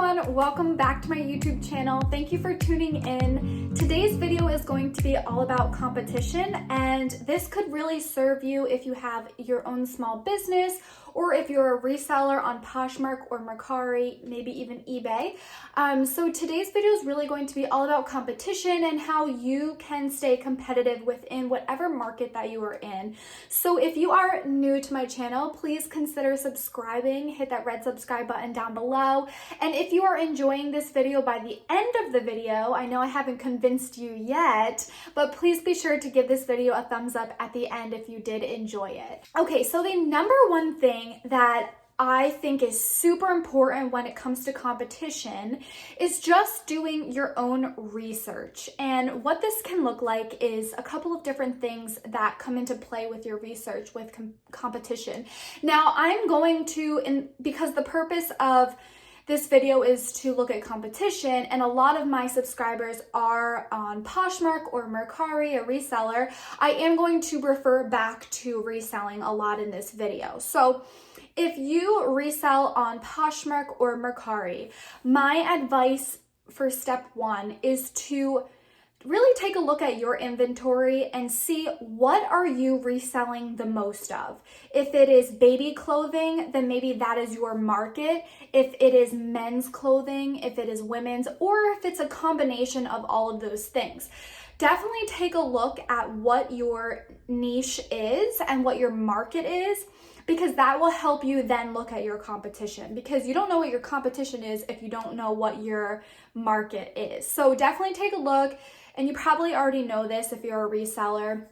everyone, welcome back to my YouTube channel. Thank you for tuning in. Today's video is going to be all about competition, and this could really serve you if you have your own small business or if you're a reseller on Poshmark or Mercari, maybe even eBay. So today's video is really going to be all about competition and how you can stay competitive within whatever market that you are in. So if you are new to my channel, please consider subscribing, hit that red subscribe button down below. And if you are enjoying this video by the end of the video, I know I haven't convinced you yet, but please be sure to give this video a thumbs up at the end if you did enjoy it. Okay, so the number one thing that I think is super important when it comes to competition is just doing your own research. And what this can look like is a couple of different things that come into play with your research with competition. Now, I'm going to, because the purpose of this video is to look at competition, and a lot of my subscribers are on Poshmark or Mercari, a reseller. I am going to refer back to reselling a lot in this video. So if you resell on Poshmark or Mercari, my advice for step one is to really take a look at your inventory and see what are you reselling the most of. If it is baby clothing, then maybe that is your market. If it is men's clothing, if it is women's, or if it's a combination of all of those things. Definitely take a look at what your niche is and what your market is, because that will help you then look at your competition, because you don't know what your competition is if you don't know what your market is. So definitely take a look, and you probably already know this if you're a reseller.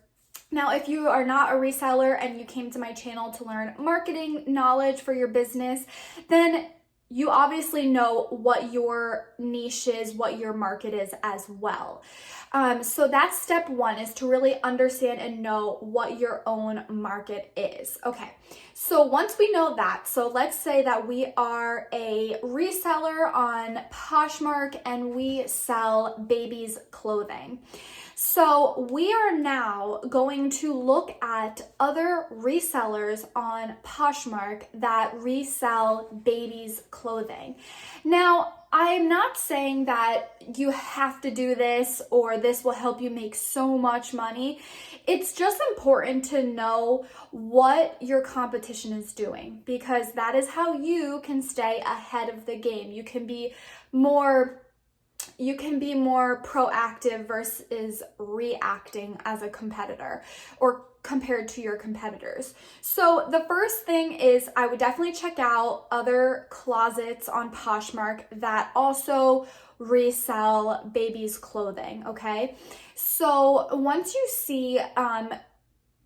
Now, if you are not a reseller and you came to my channel to learn marketing knowledge for your business, then you obviously know what your niche is, what your market is as well. So that's step one, is to really understand and know what your own market is. Okay, so once we know that, so let's say that we are a reseller on Poshmark and we sell babies' clothing. So we are now going to look at other resellers on Poshmark that resell babies' clothing. Now, I'm not saying that you have to do this or this will help you make so much money. It's just important to know what your competition is doing, because that is how you can stay ahead of the game. You can be more proactive versus reacting as a competitor or compared to your competitors. So the first thing is I would definitely check out other closets on Poshmark that also resell babies' clothing, okay? So once you see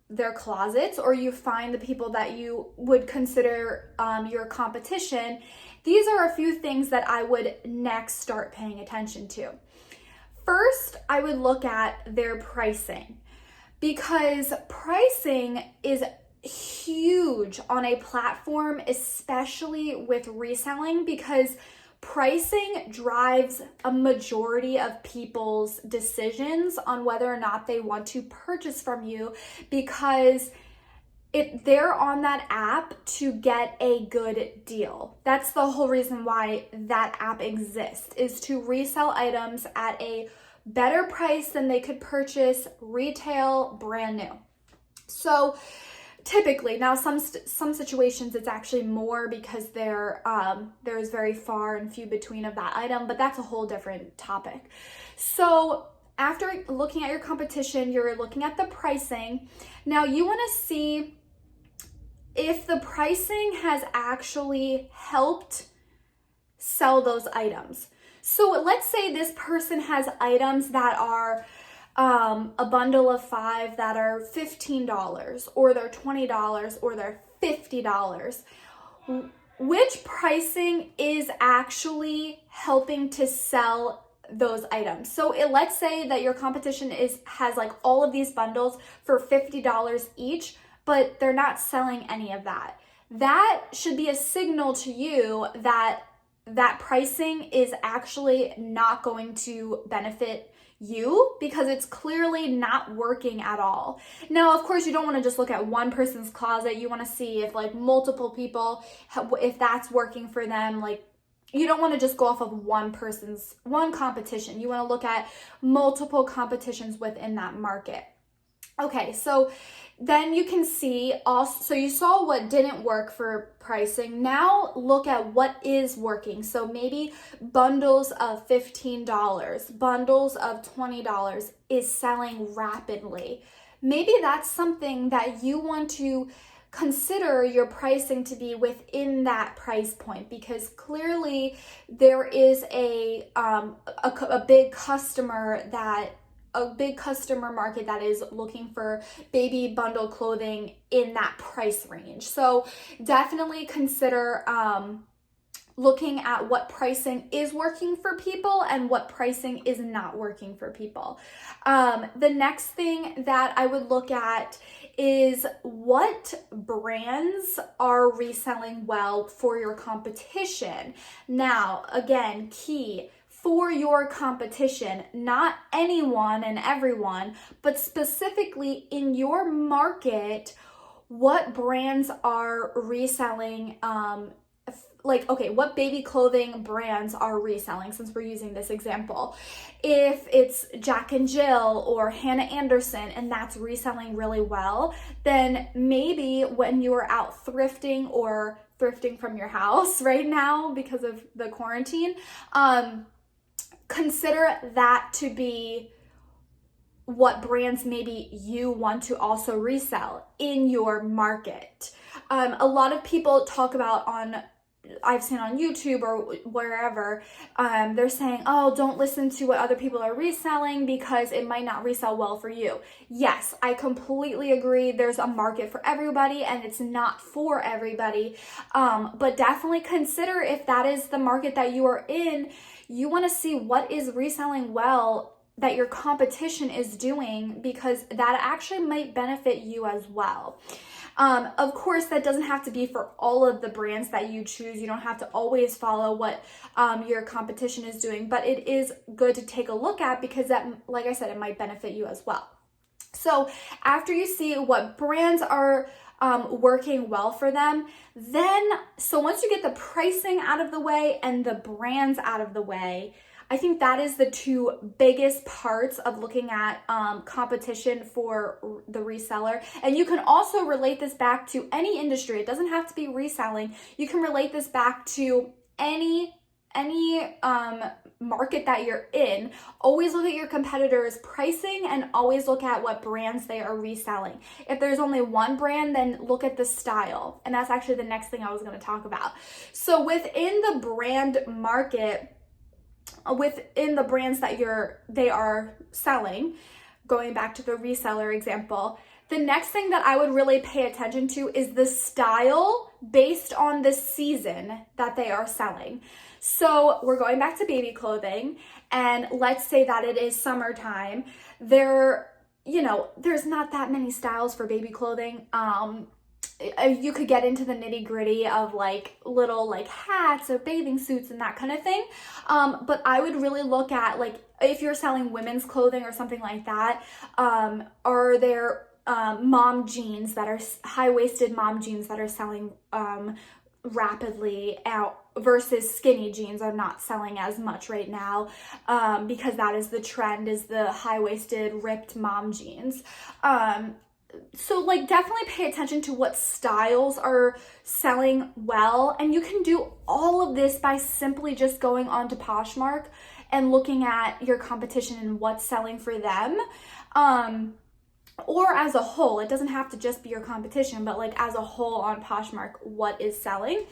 their closets, or you find the people that you would consider your competition, these are a few things that I would next start paying attention to. First, I would look at their pricing, because pricing is huge on a platform, especially with reselling, because pricing drives a majority of people's decisions on whether or not they want to purchase from you, because they're on that app to get a good deal. That's the whole reason why that app exists, is to resell items at a better price than they could purchase retail brand new. So typically, now some situations it's actually more, because there's very far and few between of that item, but that's a whole different topic. So after looking at your competition, you're looking at the pricing. Now you want to see if the pricing has actually helped sell those items. So let's say this person has items that are a bundle of 5 that are $15, or they're $20, or they're $50. Which pricing is actually helping to sell those items? So let's say that your competition has like all of these bundles for $50 each, but they're not selling any of that. That should be a signal to you that that pricing is actually not going to benefit you, because it's clearly not working at all. Now, of course, you don't want to just look at one person's closet. You want to see if like multiple people, if that's working for them, like you don't want to just go off of one competition. You want to look at multiple competitions within that market. Okay, so then you can see also, so you saw what didn't work for pricing. Now look at what is working. So maybe bundles of $15, bundles of $20 is selling rapidly. Maybe that's something that you want to consider your pricing to be within that price point, because clearly there is a big customer market that is looking for baby bundle clothing in that price range. So definitely consider looking at what pricing is working for people and what pricing is not working for people. The next thing that I would look at is what brands are reselling well for your competition. Now, again, key, for your competition, not anyone and everyone, but specifically in your market, what brands are reselling, what baby clothing brands are reselling, since we're using this example. If it's Jack and Jill or Hannah Anderson and that's reselling really well, then maybe when you are out thrifting or thrifting from your house right now because of the quarantine, consider that to be what brands maybe you want to also resell in your market. A lot of people talk about I've seen on YouTube or wherever, they're saying, oh, don't listen to what other people are reselling because it might not resell well for you. Yes, I completely agree. There's a market for everybody and it's not for everybody. But definitely consider, if that is the market that you are in, you want to see what is reselling well that your competition is doing, because that actually might benefit you as well. Of course, that doesn't have to be for all of the brands that you choose. You don't have to always follow what your competition is doing, but it is good to take a look at, because that, like I said, it might benefit you as well. So after you see what brands are working well for them, so once you get the pricing out of the way and the brands out of the way, I think that is the two biggest parts of looking at competition for the reseller. And you can also relate this back to any industry. It doesn't have to be reselling. You can relate this back to any market that you're in. Always look at your competitors' pricing and always look at what brands they are reselling. If there's only one brand, then look at the style. And that's actually the next thing I was going to talk about. So within the brand market, within the brands that they are selling, going back to the reseller example, the next thing that I would really pay attention to is the style based on the season that they are selling. So we're going back to baby clothing, and let's say that it is summertime. There's not that many styles for baby clothing. You could get into the nitty gritty of little hats or bathing suits and that kind of thing. But I would really look at, if you're selling women's clothing or something like that, are there mom jeans that are high-waisted mom jeans that are selling rapidly out versus skinny jeans are not selling as much right now, because that is the trend, is the high-waisted ripped mom jeans. So definitely pay attention to what styles are selling well. And you can do all of this by simply just going onto Poshmark and looking at your competition and what's selling for them. Or as a whole, it doesn't have to just be your competition, but as a whole on Poshmark, what is selling.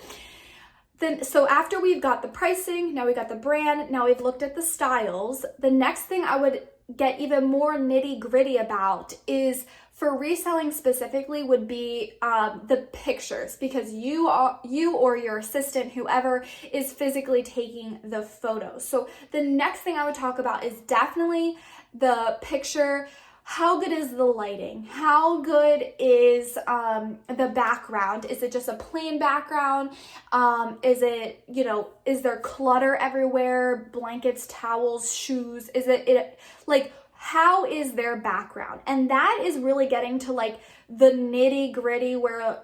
So after we've got the pricing, now we got the brand, now we've looked at the styles, the next thing I would get even more nitty gritty about is, for reselling specifically, would be the pictures, because you or your assistant, whoever, is physically taking the photos. So the next thing I would talk about is definitely the picture. How good is the lighting? How good is the background? Is it just a plain background? Is there clutter everywhere? Blankets, towels, shoes? Is it how is their background? And that is really getting to the nitty gritty where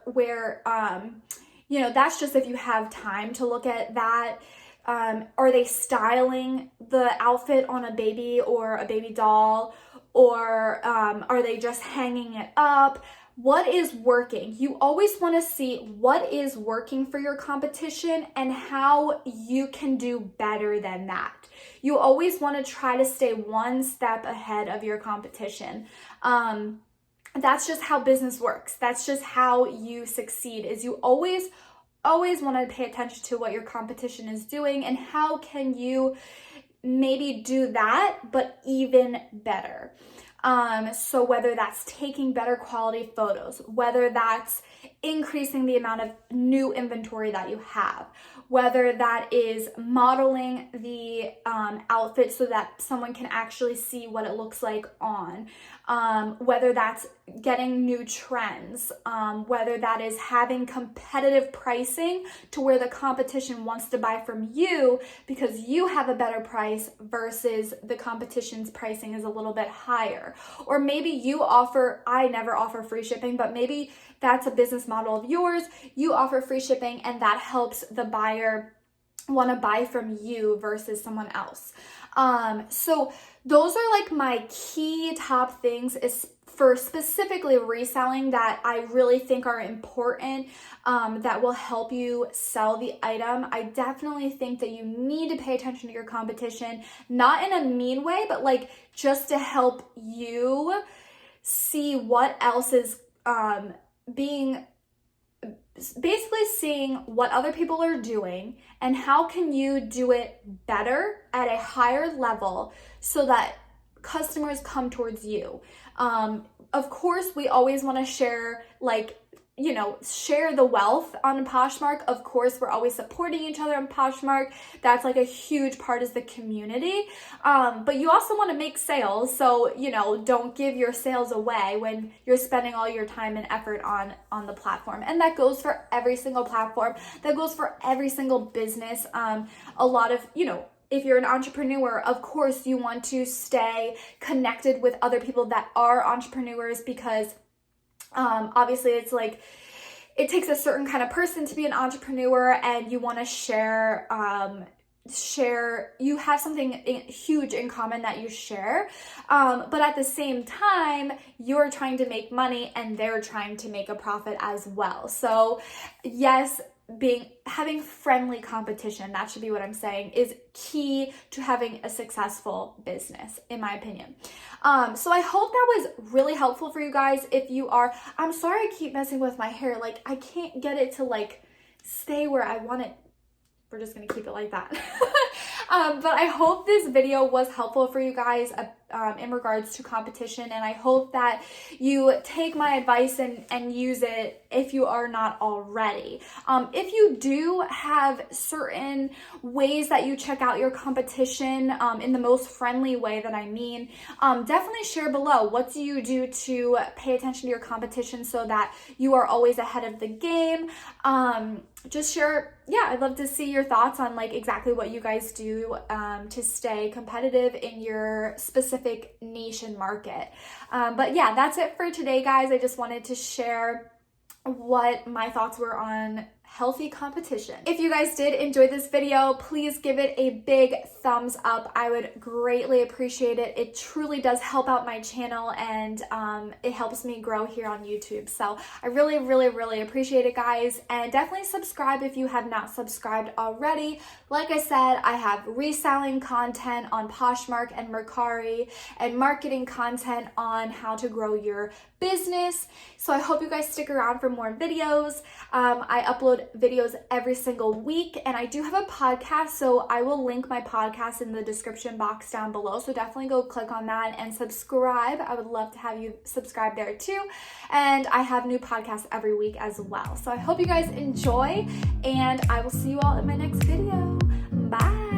that's just if you have time to look at that. Are they styling the outfit on a baby or a baby doll? Or are they just hanging it up? What is working? You always want to see what is working for your competition and how you can do better than that. You always want to try to stay one step ahead of your competition. That's just how business works. That's just how you succeed, is you always want to pay attention to what your competition is doing and how can you maybe do that, but even better. So whether that's taking better quality photos, whether that's increasing the amount of new inventory that you have, whether that is modeling the outfit so that someone can actually see what it looks like on, whether that's getting new trends, whether that is having competitive pricing to where the competition wants to buy from you because you have a better price versus the competition's pricing is a little bit higher. Or maybe you offer, I never offer free shipping, but maybe that's a business model of yours. You offer free shipping and that helps the buyer want to buy from you versus someone else. So those are like my key top things is for specifically reselling that I really think are important, that will help you sell the item. I definitely think that you need to pay attention to your competition, not in a mean way, but like just to help you see what else is basically seeing what other people are doing and how can you do it better at a higher level so that customers come towards you. Of course, we always want to share, share the wealth on Poshmark. Of course, we're always supporting each other on Poshmark. That's like a huge part is the community. But you also want to make sales. So, don't give your sales away when you're spending all your time and effort on the platform. And that goes for every single platform. That goes for every single business. A lot of, if you're an entrepreneur, of course, you want to stay connected with other people that are entrepreneurs because obviously it's like it takes a certain kind of person to be an entrepreneur and you want to share, you have something huge in common that you share. But at the same time, you're trying to make money and they're trying to make a profit as well. So yes, having friendly competition, that should be what I'm saying, is key to having a successful business, in my opinion. So I hope that was really helpful for you guys. If you are, I'm sorry I keep messing with my hair. Like I can't get it to stay where I want it. We're just gonna keep it like that. But I hope this video was helpful for you guys in regards to competition, and I hope that you take my advice and use it if you are not already. If you do have certain ways that you check out your competition in the most friendly way that I mean, definitely share below. What do you do to pay attention to your competition so that you are always ahead of the game? Just share, I'd love to see your thoughts on exactly what you guys do to stay competitive in your specific niche and market. But yeah, that's it for today, guys. I just wanted to share what my thoughts were on healthy competition. If you guys did enjoy this video, please give it a big thumbs up. I would greatly appreciate it. It truly does help out my channel and it helps me grow here on YouTube. So I really, really, really appreciate it, guys. And definitely subscribe if you have not subscribed already. Like I said, I have reselling content on Poshmark and Mercari and marketing content on how to grow your business. So I hope you guys stick around for more videos. I upload videos every single week and I do have a podcast, so I will link my podcast in the description box down below, so definitely go click on that and subscribe. I would love to have you subscribe there too, and I have new podcasts every week as well. So I hope you guys enjoy and I will see you all in my next video. Bye.